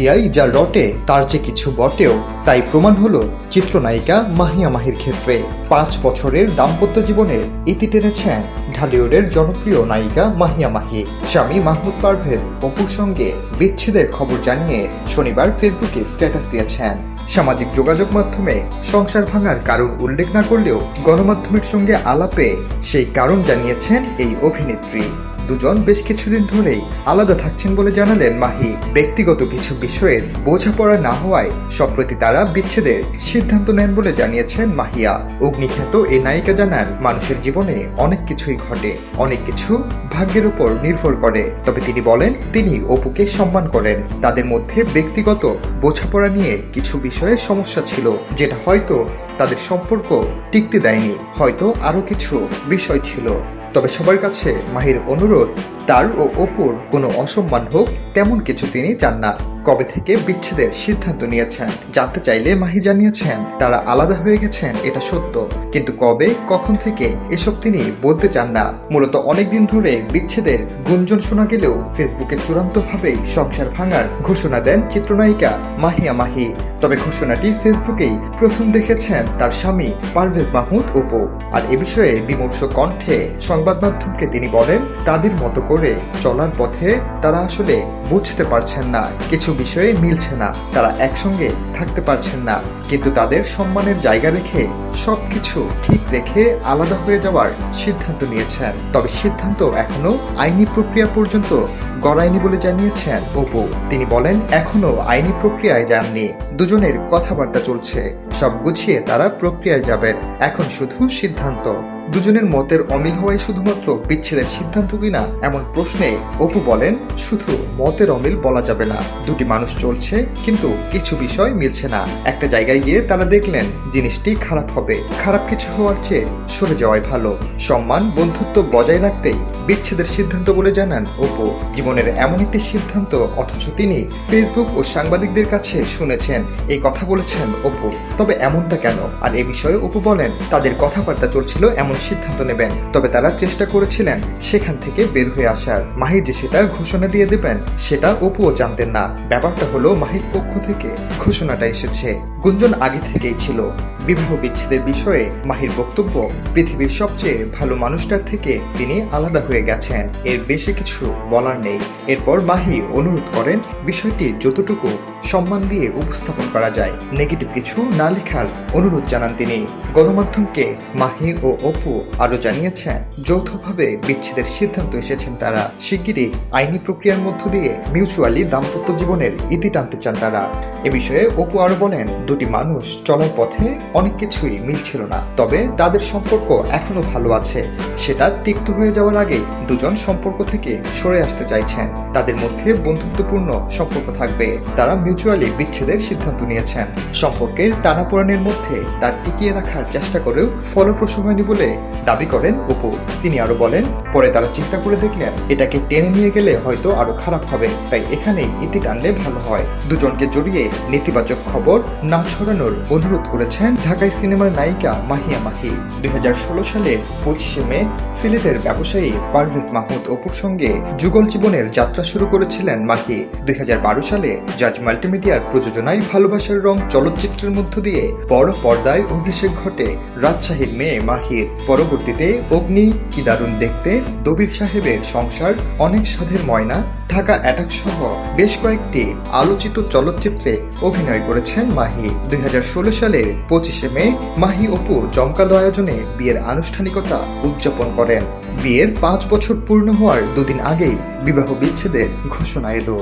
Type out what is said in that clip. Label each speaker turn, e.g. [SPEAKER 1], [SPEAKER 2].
[SPEAKER 1] মিডিয়ায় যা রটে তার যে কিছু বটেও, তাই প্রমাণ হলো চিত্রনায়িকা মাহিয়া মাহির ক্ষেত্রে। 5 বছরের দাম্পত্য জীবনের ইতি টেনেছেন ঢালিউডের জনপ্রিয় নায়িকা মাহিয়া মাহি। স্বামী মাহমুদ পারভেজ অপুর সঙ্গে বিচ্ছেদের খবর জানিয়ে শনিবার ফেসবুকে স্ট্যাটাস দিয়েছেন। সামাজিক যোগাযোগ মাধ্যমে সংসার ভাঙার কারণ উল্লেখ না করলেও গণমাধ্যমের সঙ্গে আলাপে সেই কারণ জানিয়েছেন এই অভিনেত্রী। দুজন বেশ কিছুদিন ধরেই আলাদা থাকছেন বলে জানালেন মাহি। ব্যক্তিগত কিছু বিষয়ের বোঝাপড়া না হওয়ায় সম্প্রতি তারা বিচ্ছেদের সিদ্ধান্ত নেন বলে জানিয়েছেন মাহিয়া। অগ্নিখ্যাত এই নায়িকা জানান, মানুষের জীবনে অনেক কিছুই ঘটে, অনেক কিছু ভাগ্যের উপর নির্ভর করে। তবে তিনি বলেন, তিনি অপুকে সম্মান করেন। তাদের মধ্যে ব্যক্তিগত বোঝাপড়া নিয়ে কিছু বিষয়ে সমস্যা ছিল, যেটা হয়তো তাদের সম্পর্ক টিকতে দেয়নি। হয়তো আরো কিছু বিষয় ছিল। তবে সবার কাছে মাহির অনুরোধ, তার ও অপুর কোনো অসম্মান হোক তেমন কিছু তিনি চান না। কবে থেকে বিচ্ছেদের সিদ্ধান্ত নিয়েছেন জানতে চাইলে মাহি জানিয়েছেন, তারা আলাদা হয়ে গেছেন এটা সত্য, কিন্তু কবে কখন থেকে এসব তিনি বলতে চান না। মূলত অনেকদিন ধরে বিচ্ছেদের গুঞ্জন শোনা গেলেও ফেসবুকে চূড়ান্তভাবেই সংসার ভাঙার ঘোষণা দেন চিত্রনায়িকা মাহিয়া মাহি। তবে ঘোষণাটি ফেসবুকেই প্রথম দেখেছেন তার স্বামী পারভেজ মাহমুদ অপু। আর এ বিষয়ে বিমর্ষ কণ্ঠে সংবাদ মাধ্যমকে তিনি বলেন, তাদের মতো করে চলার পথে তারা আসলে বুঝতে পারছেন না, কিছু বিষয়ে মিলছে না, তারা একসঙ্গে থাকতে পারছেন না, কিন্তু তাদের সম্মানের জায়গা রেখে সবকিছু ঠিক রেখে আলাদা হয়ে যাওয়ার সিদ্ধান্ত নিয়েছেন। তবে সিদ্ধান্ত এখনো আইনি প্রক্রিয়া পর্যন্ত গড়ায়নি বলে জানিয়েছেন অপু। তিনি বলেন, এখনো আইনি প্রক্রিয়ায় যাননি, দুজনের কথাবার্তা চলছে, সব গুছিয়ে তারা প্রক্রিয়ায় যাবেন, এখন শুধু সিদ্ধান্ত। দুজনের মতের অমিল হওয়াই শুধুমাত্র বিচ্ছেদের সিদ্ধান্ত কিনা এমন প্রশ্নে অপু বলেন, শুধু মতের অমিল বলা যাবে না, দুটি মানুষ চলছে কিন্তু কিছু বিষয় মিলছে না। একটা জায়গায় গিয়ে তারা দেখলেন জিনিসটি খারাপ হবে, খারাপ কিছু হওয়ার চেয়ে সরে যাওয়াই ভালো। সম্মান বন্ধুত্ব বজায় রাখতেই বিচ্ছেদের সিদ্ধান্ত বলে জানান অপু। জীবনের এমন একটি সিদ্ধান্ত, অথচ তিনি ফেসবুক ও সাংবাদিকদের কাছে শুনেছেন এই কথা বলেছেন অপু। তবে এমনটা কেন? আর এ বিষয়ে অপু বলেন, তাদের কথাবার্তা চলছিল এমন সিদ্ধান্ত নেবেন, তবে তারা চেষ্টা করেছিলেন সেখান থেকে বের হয়ে আসার। মাহির যে সেটা ঘোষণা দিয়ে দেবেন সেটা অপুও জানতেন না। ব্যাপারটা হলো মাহির পক্ষ থেকে ঘোষণাটা এসেছে, গুঞ্জন আগে থেকেই ছিল। বিবাহ বিচ্ছেদের বিষয়ে মাহির বক্তব্য, পৃথিবীর সবচেয়ে ভালো মানুষটার থেকে তিনি আলাদা হয়ে গেছেন, এর বেশি কিছু বলার নেই। এরপর মাহি অনুরোধ করেন বিষয়টি যতটুকু সম্মান দিয়ে উপস্থাপন করা যায় নেগেটিভ কিছু না লেখার অনুরোধ জানান তিনি। গণমাধ্যমকে মাহি ও অপু আরো জানিয়েছেন, যৌথভাবে বিচ্ছেদের সিদ্ধান্ত এসেছেন তারা। শিগগিরই আইনি প্রক্রিয়ার মধ্য দিয়ে মিউচুয়ালি দাম্পত্য জীবনের ইতি টানতে চান তারা। এ বিষয়ে অপু আরো বলেন, দুটি মানুষ চলার পথে অনেক কিছুই মিলছিল না, তবে তাদের সম্পর্ক এখনো ভালো আছে। সেটা তিক্ত হয়ে যাওয়ার আগে দুজন সম্পর্ক থেকে সরে আসতে চাইছেন। তাদের মধ্যে বন্ধুত্বপূর্ণ সম্পর্ক থাকবে। তারা মিউচুয়ালি বিচ্ছেদের সিদ্ধান্ত নিয়েছেন। সম্পর্কের টানাপোড়েনের মধ্যে তার টিকিয়ে রাখার চেষ্টা করেও ফলপ্রসূ হয়নি বলে দাবি করেন অপু। তিনি আরো বলেন, পরে তারা চিন্তা করে দেখলেন এটাকে টেনে নিয়ে গেলে হয়তো আরো খারাপ হবে, তাই এখানেই ইতি টানলে ভালো হয়। দুজনকে জড়িয়ে নেতিবাচক খবর না ছড়ানোর অনুরোধ করেছেন ঢাকাই সিনেমার নায়িকা মাহিয়া মাহি। 2016 সালের 25শে মে সিলেটের ব্যবসায়ী পারভেজ মাহমুদ অপুর সঙ্গে যুগল জীবনের যাত্রা শুরু করেছিলেন মাহি। 2012 সালে জাজ মাল্টিমিডিয়ার প্রযোজনায় ভালোবাসার রং চলচ্চিত্রের মধ্য দিয়ে বড় পর্দায় অভিষেক ঘটে রাজশাহীর মেয়ে মাহির। পরবর্তীতে অগ্নি, কি দারুণ দেখতে, দবির সাহেবের সংসার, অনেক সাধের ময়না, ঢাকা অ্যাটাক সহ বেশ কয়েকটি আলোচিত চলচ্চিত্রে অভিনয় করেছেন মাহি। 2016 সালের 25শে মে মাহি অপু জমকালো আয়োজনে বিয়ের আনুষ্ঠানিকতা উদযাপন করেন। বিয়ের 5 বছর পূর্ণ হওয়ার 2 দিন আগেই বিবাহ বিচ্ছেদের ঘোষণা এলো।